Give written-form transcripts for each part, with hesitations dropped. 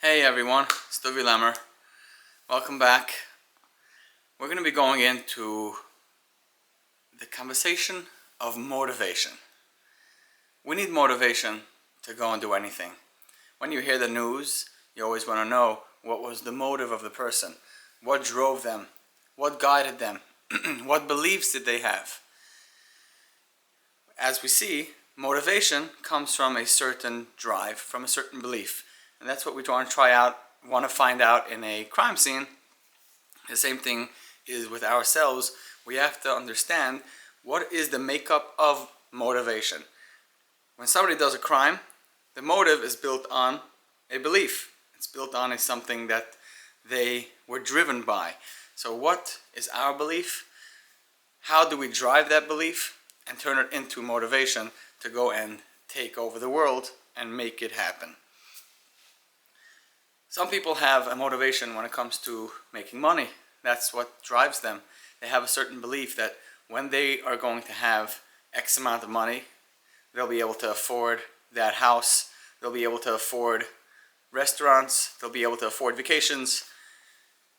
Hey everyone, it's Dovi Lemmer. Welcome back. We're going to be going into the conversation of motivation. We need motivation to go and do anything. When you hear the news, you always want to know what was the motive of the person, what drove them, what guided them, what beliefs did they have. As we see, motivation comes from a certain drive, from a certain belief. And that's what we want to find out in a crime scene. The same thing is with ourselves. We have to understand what is the makeup of motivation. When somebody does a crime, the motive is built on a belief. It's built on something that they were driven by. So what is our belief? How do we drive that belief and turn it into motivation to go and take over the world and make it happen? Some people have a motivation when it comes to making money. That's what drives them. They have a certain belief that when they are going to have X amount of money, they'll be able to afford that house, they'll be able to afford restaurants, they'll be able to afford vacations.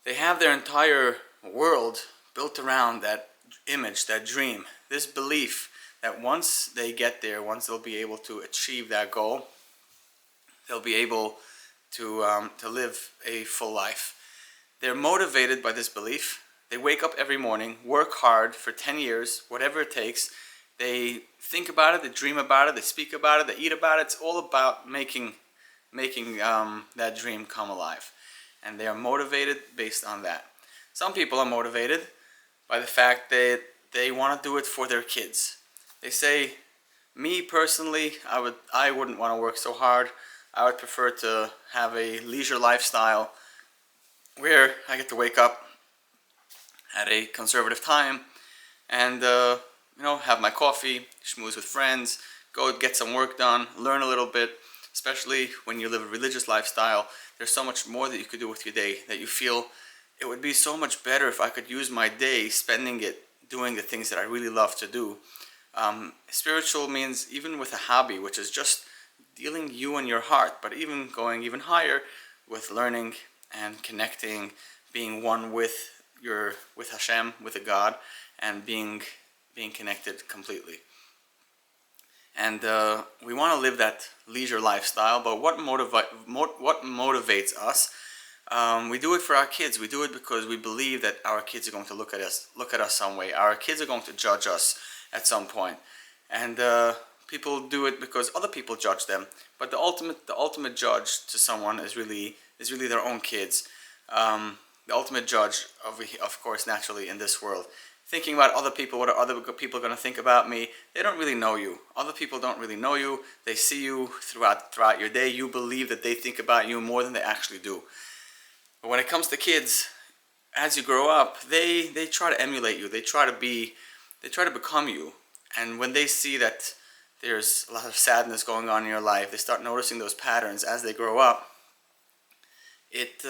They have their entire world built around that image, that dream, this belief that once they get there, once they'll be able to achieve that goal, they'll be able to live a full life. They're motivated by this belief. They wake up every morning, work hard for 10 years, whatever it takes. They think about it, they dream about it, they speak about it, they eat about it. It's all about making that dream come alive. And they are motivated based on that. Some people are motivated by the fact that they want to do it for their kids. They say, me personally, I wouldn't want to work so hard. I would prefer to have a leisure lifestyle where I get to wake up at a conservative time and have my coffee, schmooze with friends, go get some work done, learn a little bit. Especially when you live a religious lifestyle, there's so much more that you could do with your day that you feel it would be so much better if I could use my day spending it doing the things that I really love to do. Spiritual means even with a hobby, which is just dealing you and your heart, but even going even higher with learning and connecting, being one with Hashem, with a God, and being connected completely. And we want to live that leisure lifestyle, but what motivates us? We do it for our kids. We do it because we believe that our kids are going to look at us some way. Our kids are going to judge us at some point, and people do it because other people judge them. But the ultimate judge to someone is really their own kids. The ultimate judge of course, naturally in this world. Thinking about other people, what are other people going to think about me? They don't really know you. Other people don't really know you. They see you throughout your day. You believe that they think about you more than they actually do. But when it comes to kids, as you grow up, they try to emulate you. They try to become you. And when they see that there's a lot of sadness going on in your life, they start noticing those patterns as they grow up. It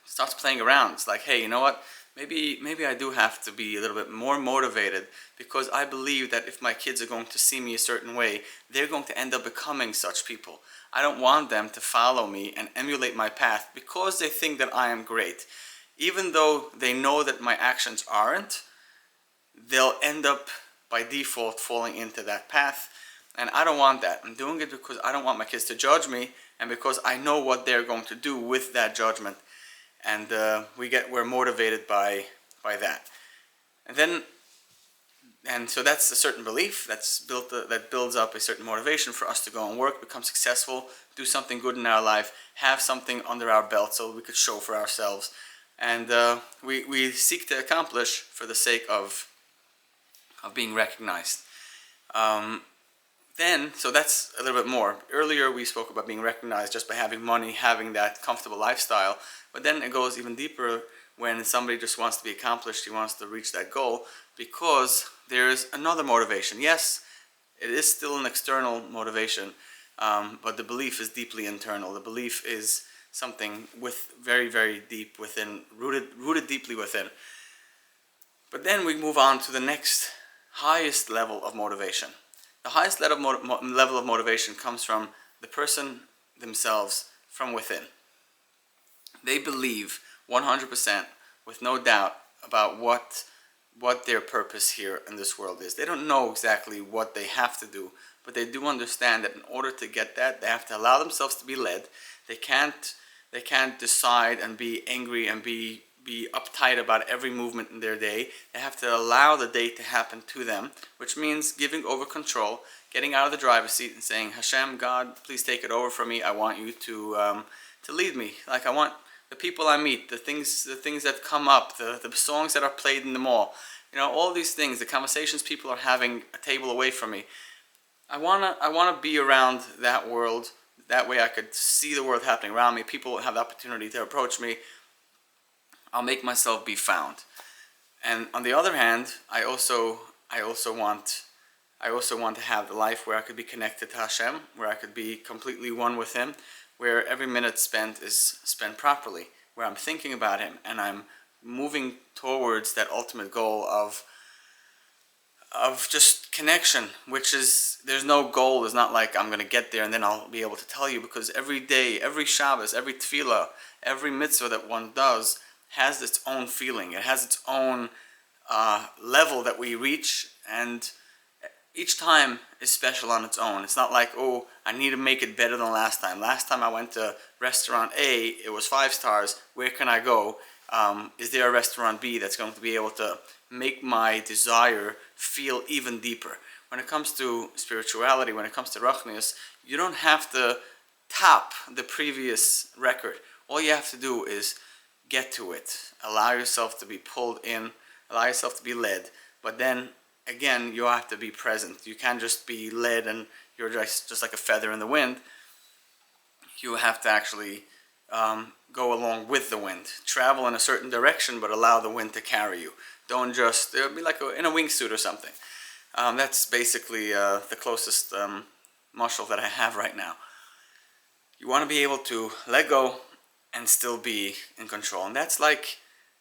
starts playing around. It's like, hey, you know what? Maybe I do have to be a little bit more motivated, because I believe that if my kids are going to see me a certain way, they're going to end up becoming such people. I don't want them to follow me and emulate my path because they think that I am great. Even though they know that my actions aren't, they'll end up by default falling into that path. And I don't want that. I'm doing it because I don't want my kids to judge me, and because I know what they're going to do with that judgment. And we're motivated by that. And so that's a certain belief that builds up a certain motivation for us to go and work, become successful, do something good in our life, have something under our belt so we could show for ourselves. And we seek to accomplish for the sake of being recognized. So that's a little bit more. Earlier we spoke about being recognized just by having money, having that comfortable lifestyle. But then it goes even deeper when somebody just wants to be accomplished, he wants to reach that goal, because there's another motivation. Yes, it is still an external motivation, but the belief is deeply internal. The belief is something very, very deep within, rooted deeply within. But then we move on to the next highest level of motivation. The highest level of motivation comes from the person themselves, from within. They believe 100% with no doubt about what their purpose here in this world is. They don't know exactly what they have to do, but they do understand that in order to get that, they have to allow themselves to be led. They can't decide and be angry and be uptight about every movement in their day. They have to allow the day to happen to them, which means giving over control, getting out of the driver's seat and saying, Hashem, God, please take it over from me. I want you to lead me. Like I want the people I meet, the things that come up, the songs that are played in the mall, all these things, the conversations people are having a table away from me. I wanna be around that world. That way I could see the world happening around me. People have the opportunity to approach me. I'll make myself be found. And on the other hand, I also want to have the life where I could be connected to Hashem, where I could be completely one with Him, where every minute spent is spent properly, where I'm thinking about Him and I'm moving towards that ultimate goal of just connection, which is, there's no goal. It's not like I'm going to get there and then I'll be able to tell you, because every day, every Shabbos, every tefillah, every mitzvah that one does has its own feeling. It has its own level that we reach, and each time is special on its own. It's not like, oh, I need to make it better than last time. Last time I went to restaurant A, it was 5 stars. Where can I go? Is there a restaurant B that's going to be able to make my desire feel even deeper? When it comes to spirituality, when it comes to Ruchnius, you don't have to top the previous record. All you have to do is get to it. Allow yourself to be pulled in. Allow yourself to be led. But then, again, you have to be present. You can't just be led and you're just like a feather in the wind. You have to actually go along with the wind. Travel in a certain direction, but allow the wind to carry you. Don't just, it'll be like in a wingsuit or something. That's basically the closest mashal that I have right now. You want to be able to let go and still be in control, and that's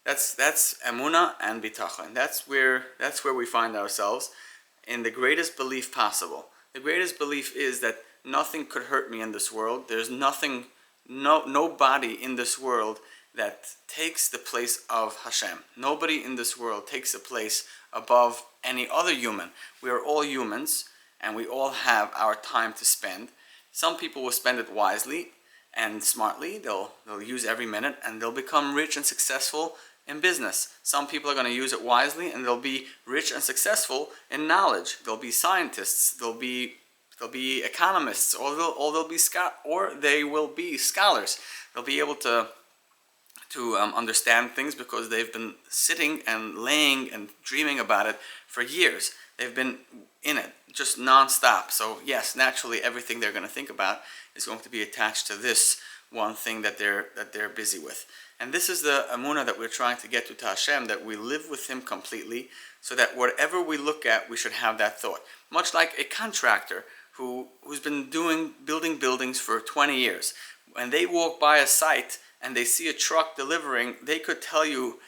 emunah and bitachon. That's where we find ourselves in the greatest belief possible. The greatest belief is that nothing could hurt me in this world. There's nothing, nobody in this world that takes the place of Hashem. Nobody in this world takes a place above any other human. We are all humans, and we all have our time to spend. Some people will spend it wisely and smartly. They'll use every minute, and they'll become rich and successful in business. Some people are going to use it wisely, and they'll be rich and successful in knowledge. They'll be scientists. They'll be economists, or they will be scholars. They'll be able to understand things because they've been sitting and laying and dreaming about it for years. They've been in it just non-stop. So yes, naturally everything they're going to think about is going to be attached to this one thing that they're busy with. And this is the emunah that we're trying to get to Hashem, that we live with Him completely, so that whatever we look at, we should have that thought. Much like a contractor who's been building buildings for 20 years. When they walk by a site and they see a truck delivering, they could tell you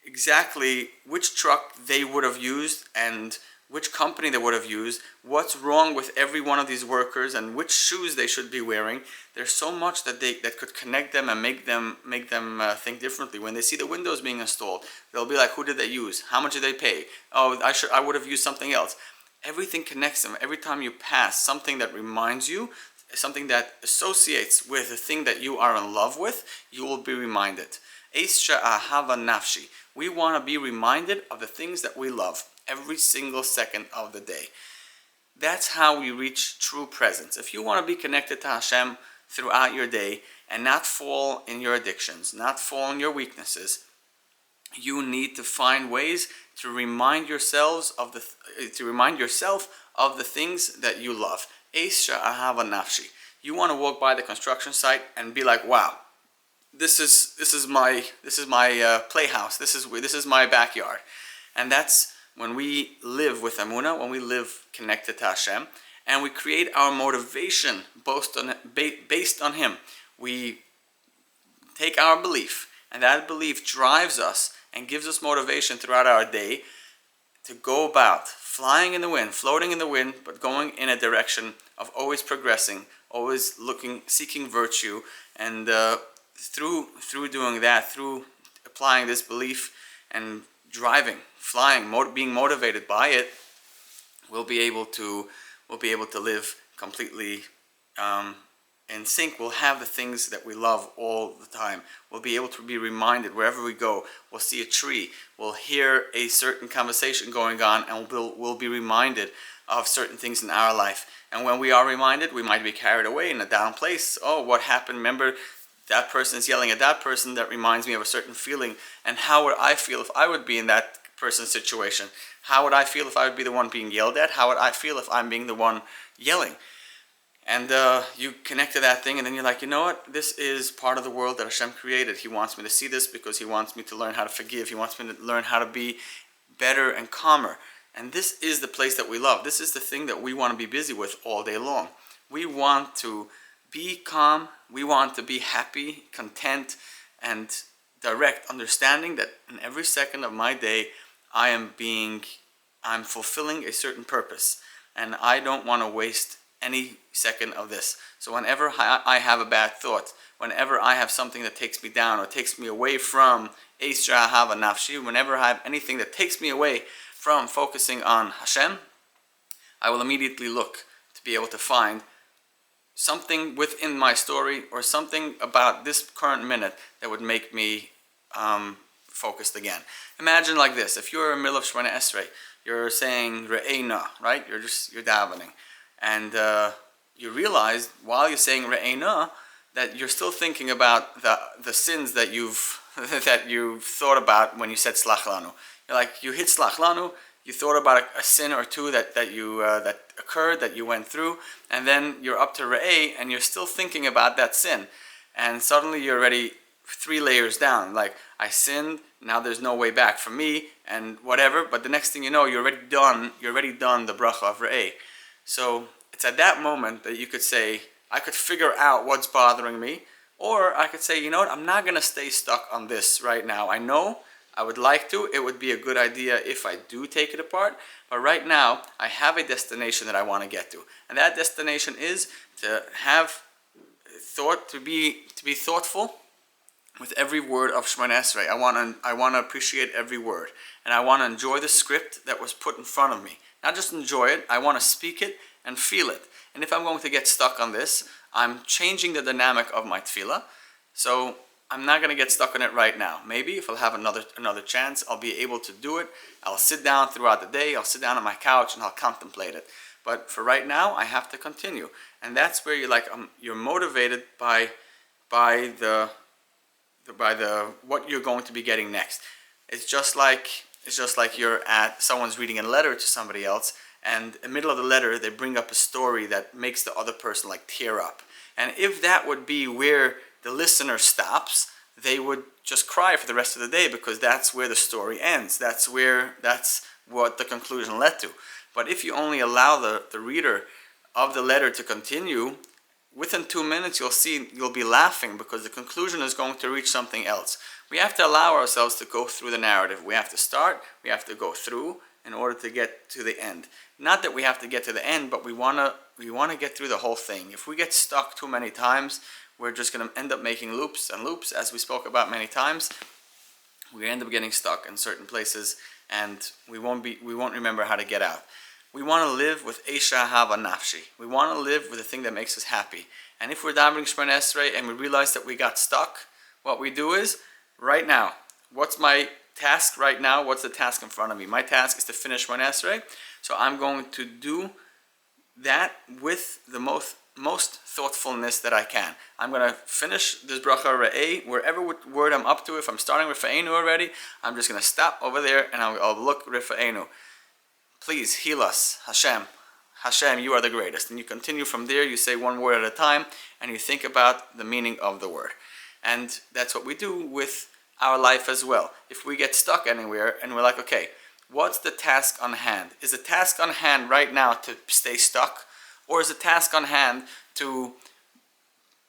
exactly which truck they would have used and which company they would have used, what's wrong with every one of these workers, and which shoes they should be wearing. There's so much that could connect them and make them think differently. When they see the windows being installed, they'll be like, who did they use? How much did they pay? Oh, I would have used something else. Everything connects them. Every time you pass something that reminds you, something that associates with the thing that you are in love with, you will be reminded. Eis she'ahava nafshi. We want to be reminded of the things that we love every single second of the day. That's how we reach true presence. If you want to be connected to Hashem throughout your day and not fall in your addictions, not fall in your weaknesses, you need to find ways to remind yourself of the things that you love. Eis she'ahava nafshi. You want to walk by the construction site and be like, wow, this is my playhouse. This is my backyard. And that's when we live with emunah, when we live connected to Hashem, and we create our motivation based on Him. We take our belief, and that belief drives us and gives us motivation throughout our day to go about flying in the wind, floating in the wind, but going in a direction of always progressing, always seeking virtue, and through doing that, through applying this belief and driving, flying, being motivated by it, we'll be able to live completely in sync. We'll have the things that we love all the time. We'll be able to be reminded wherever we go. We'll see a tree, we'll hear a certain conversation going on, and we'll be reminded of certain things in our life. And when we are reminded, we might be carried away in a down place. Oh, what happened? Remember, that person is yelling at that person. That reminds me of a certain feeling. And how would I feel if I would be in that person's situation? How would I feel if I would be the one being yelled at? How would I feel if I'm being the one yelling? And you connect to that thing, and then you're like, you know what? This is part of the world that Hashem created. He wants me to see this because He wants me to learn how to forgive. He wants me to learn how to be better and calmer. And this is the place that we love. This is the thing that we want to be busy with all day long. We want to be calm. We want to be happy, content, and direct, understanding that in every second of my day, I'm fulfilling a certain purpose. And I don't want to waste any second of this. So whenever I have a bad thought, whenever I have something that takes me down or takes me away from Eisra Hava Nafshi, whenever I have anything that takes me away from focusing on Hashem, I will immediately look to be able to find something within my story or something about this current minute that would make me focused again. Imagine like this: if you're in the middle of Shemona Esrei, you're saying Re'ena, right? You're davening, and you realize while you're saying Re'ena that you're still thinking about the sins that you've thought about when you said Slach Lanu. You're like, you hit Slach Lanu, you thought about a sin or two that occurred, that you went through, and then you're up to Re'eh, and you're still thinking about that sin. And suddenly you're already 3 layers down, like, I sinned, now there's no way back for me, and whatever, but the next thing you know, you're already done the bracha of Re'eh. So it's at that moment that you could say, I could figure out what's bothering me, or I could say, you know what, I'm not going to stay stuck on this right now. I know I would like to. It would be a good idea if I do take it apart. But right now, I have a destination that I want to get to. And that destination is to have thought, to be thoughtful with every word of Shemona Esrei. I want to appreciate every word. And I want to enjoy the script that was put in front of me. Not just enjoy it, I want to speak it and feel it. And if I'm going to get stuck on this, I'm changing the dynamic of my tefillah. So I'm not going to get stuck on it right now. Maybe if I'll have another chance, I'll be able to do it. I'll sit down throughout the day. I'll sit down on my couch and I'll contemplate it. But for right now, I have to continue. And that's where you're motivated by the what you're going to be getting next. It's just like someone's reading a letter to somebody else, and in the middle of the letter they bring up a story that makes the other person like tear up. And if that would be where the listener stops, they would just cry for the rest of the day, because that's where the story ends. That's what the conclusion led to. But if you only allow the reader of the letter to continue, within 2 minutes you'll be laughing, because the conclusion is going to reach something else. We have to allow ourselves to go through the narrative. We have to start, we have to go through in order to get to the end. Not that we have to get to the end, but we want to get through the whole thing. If we get stuck too many times, we're just going to end up making loops and loops, as we spoke about many times. We end up getting stuck in certain places, and we won't remember how to get out. We want to live with Eisha Hava Nafshi. We want to live with the thing that makes us happy. And if we're davening Shemona Esrei and we realize that we got stuck, what we do is, right now, what's my task right now? What's the task in front of me? My task is to finish Shemona Esrei. So I'm going to do that with the most thoughtfulness that I can. I'm going to finish this bracha Re'eh, wherever word I'm up to. If I'm starting Rifa'enu already, I'm just going to stop over there and I'll look Rifa'enu. Please heal us, Hashem. Hashem, you are the greatest. And you continue from there, you say one word at a time, and you think about the meaning of the word. And that's what we do with our life as well. If we get stuck anywhere and we're like, okay, what's the task on hand? Is the task on hand right now to stay stuck? Or is the task on hand to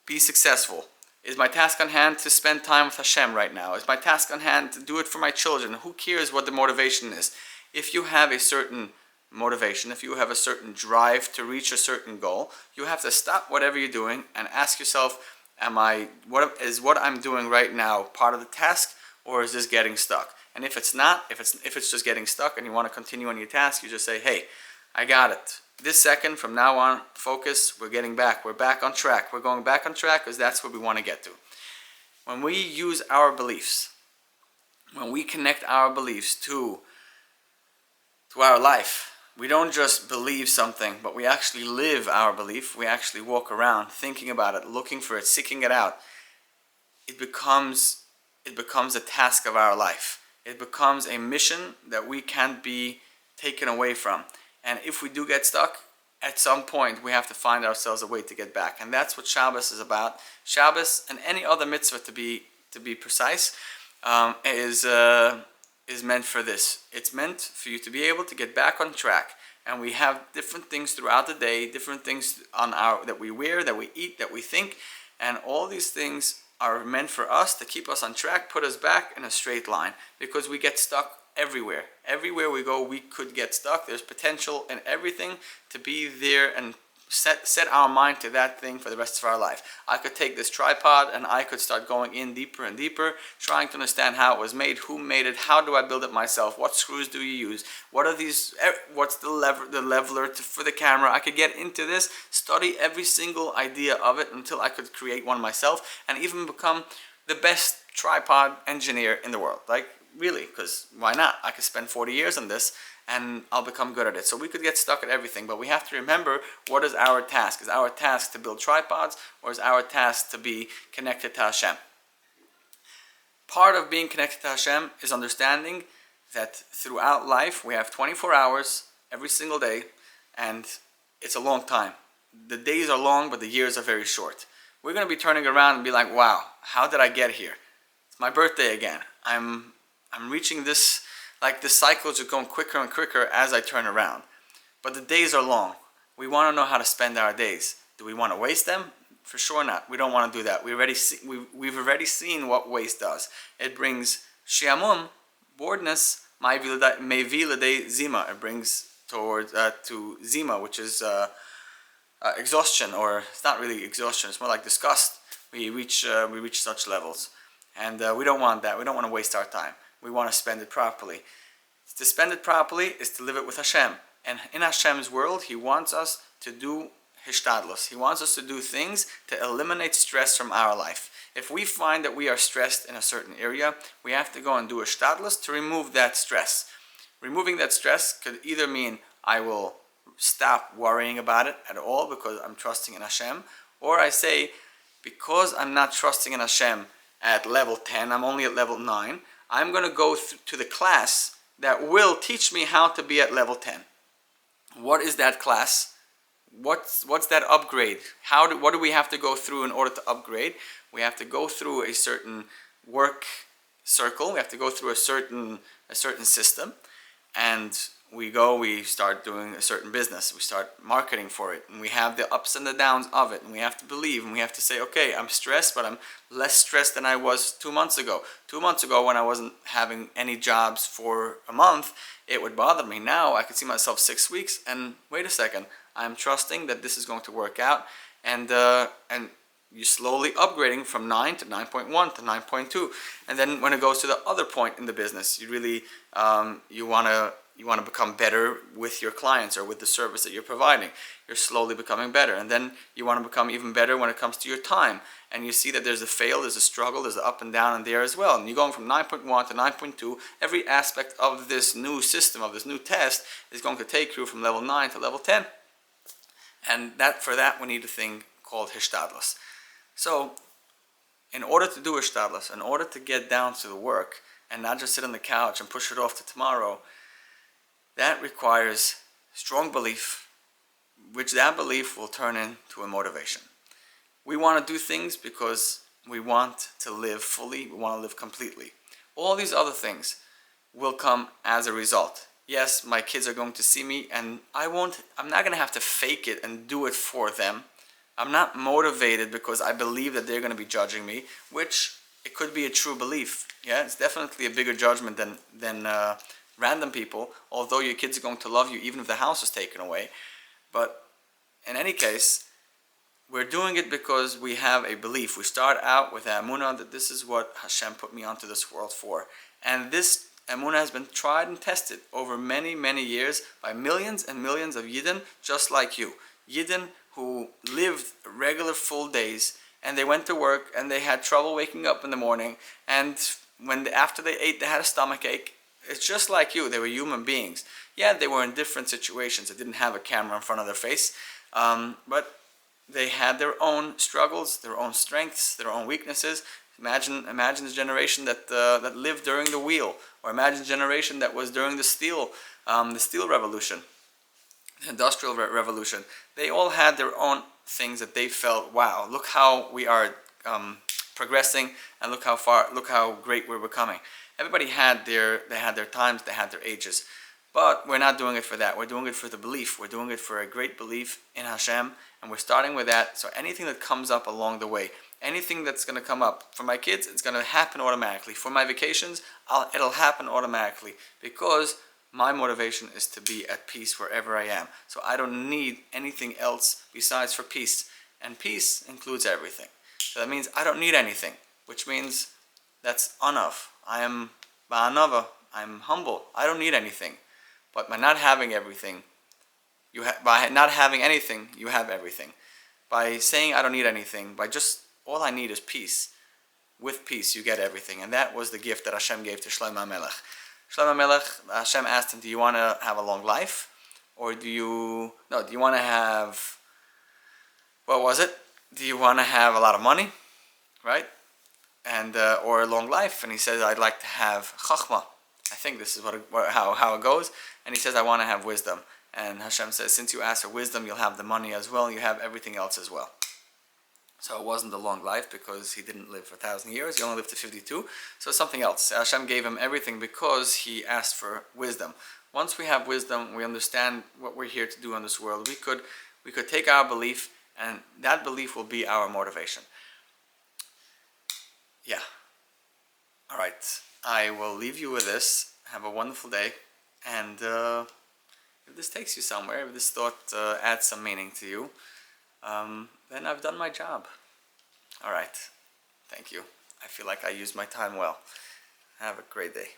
be successful? Is my task on hand to spend time with Hashem right now? Is my task on hand to do it for my children? Who cares what the motivation is? If you have a certain motivation, if you have a certain drive to reach a certain goal, you have to stop whatever you're doing and ask yourself What I'm doing right now part of the task, or is this getting stuck? And if it's not, if it's just getting stuck and you want to continue on your task, you just say, hey, I got it. This second, from now on, focus, we're back on track. We're going back on track because that's what we want to get to. When we use our beliefs, when we connect our beliefs to our life, we don't just believe something, but we actually live our belief. We actually walk around thinking about it, looking for it, seeking it out. It becomes a task of our life. It becomes a mission that we can't be taken away from. And if we do get stuck, at some point we have to find ourselves a way to get back. And that's what Shabbos is about. Shabbos and any other mitzvah, to be precise, is meant for this. It's meant for you to be able to get back on track. And we have different things throughout the day, different things that we wear, that we eat, that we think, and all these things are meant for us to keep us on track, put us back in a straight line, because we get stuck everywhere. Everywhere we go, we could get stuck. There's potential in everything to be there and set our mind to that thing for the rest of our life. I could take this tripod and I could start going in deeper and deeper, trying to understand how it was made, who made it, how do I build it myself, what screws do you use, what's the leveler for the camera. I could get into this, study every single idea of it until I could create one myself and even become the best tripod engineer in the world. Like, really, because why not? I could spend 40 years on this and I'll become good at it. So we could get stuck at everything, but we have to remember, what is our task? Is our task to build tripods, or is our task to be connected to Hashem? Part of being connected to Hashem is understanding that throughout life we have 24 hours every single day, and it's a long time. The days are long, but the years are very short. We're going to be turning around and be like, wow, how did I get here? It's my birthday again. I'm reaching this, like the cycles are going quicker and quicker as I turn around. But the days are long. We want to know how to spend our days. Do we want to waste them? For sure not. We don't want to do that. We've already seen what waste does. It brings shiamum, boredness, mevi zima. It brings towards to zima, which is exhaustion, or it's not really exhaustion. It's more like disgust. We reach such levels, and we don't want that. We don't want to waste our time. We want to spend it properly. To spend it properly is to live it with Hashem. And in Hashem's world, He wants us to do hishtadlus. He wants us to do things to eliminate stress from our life. If we find that we are stressed in a certain area, we have to go and do a hishtadlus to remove that stress. Removing that stress could either mean I will stop worrying about it at all because I'm trusting in Hashem, or I say, because I'm not trusting in Hashem at level 10, I'm only at level 9, I'm going to go to the class that will teach me how to be at level 10. What is that class? What's that upgrade? What do we have to go through in order to upgrade? We have to go through a certain work circle. We have to go through a certain system, and we start doing a certain business. We start marketing for it, and we have the ups and the downs of it, and we have to believe, and we have to say, okay, I'm stressed, but I'm less stressed than I was 2 months ago. 2 months ago, when I wasn't having any jobs for a month, it would bother me. Now I can see myself 6 weeks, and wait a second, I'm trusting that this is going to work out, and you're slowly upgrading from 9 to 9.1 to 9.2, and then when it goes to the other point in the business, you really you want to become better with your clients or with the service that you're providing. You're slowly becoming better, and then you want to become even better when it comes to your time. And you see that there's a fail, there's a struggle, there's an up and down in there as well. And you're going from 9.1 to 9.2. Every aspect of this new system, of this new test, is going to take you from level 9 to level 10. And for that we need a thing called hishtadlus. So, in order to do hishtadlus, in order to get down to the work and not just sit on the couch and push it off to tomorrow, that requires strong belief, which that belief will turn into a motivation. We want to do things because we want to live fully, we want to live completely. All these other things will come as a result. Yes, my kids are going to see me, and I'm not going to have to fake it and do it for them. I'm not motivated because I believe that they're going to be judging me, which it could be a true belief. Yeah, it's definitely a bigger judgment than random people, although your kids are going to love you even if the house is taken away. But in any case, we're doing it because we have a belief. We start out with emunah that this is what Hashem put me onto this world for. And this emunah has been tried and tested over many, many years by millions and millions of Yidden just like you. Yidden who lived regular full days, and they went to work and they had trouble waking up in the morning, and after they ate they had a stomach ache. It's just like you. They were human beings. Yeah, they were in different situations. They didn't have a camera in front of their face, but they had their own struggles, their own strengths, their own weaknesses. Imagine the generation that lived during the wheel, or imagine the generation that was during the steel revolution, the industrial revolution. They all had their own things that they felt, wow, look how we are progressing, and look how great we're becoming. Everybody had their times, they had their ages. But we're not doing it for that. We're doing it for the belief. We're doing it for a great belief in Hashem, and we're starting with that. So anything that comes up along the way, anything that's going to come up for my kids, it's going to happen automatically. For my vacations, it'll happen automatically, because my motivation is to be at peace wherever I am. So I don't need anything else besides for peace, and peace includes everything. So that means I don't need anything, which means that's enough. I am ba'anava. I'm humble. I don't need anything. But by not having everything, by not having anything, you have everything. By saying I don't need anything, by just all I need is peace. With peace, you get everything, and that was the gift that Hashem gave to Shlomo HaMelech. Shlomo HaMelech, Hashem asked him, "Do you want to have a long life, or do you want to have? What was it? Do you want to have a lot of money, right? And or a long life?" And he said, "I'd like to have chachma." I think this is how it goes. And he says, "I want to have wisdom." And Hashem says, "Since you asked for wisdom, you'll have the money as well. You have everything else as well." So it wasn't a long life, because he didn't live for 1,000 years. He only lived to 52. So it's something else. Hashem gave him everything because he asked for wisdom. Once we have wisdom, we understand what we're here to do in this world. We could take our belief, and that belief will be our motivation. Yeah. All right. I will leave you with this. Have a wonderful day. And if this takes you somewhere, if this thought adds some meaning to you, then I've done my job. All right. Thank you. I feel like I used my time well. Have a great day.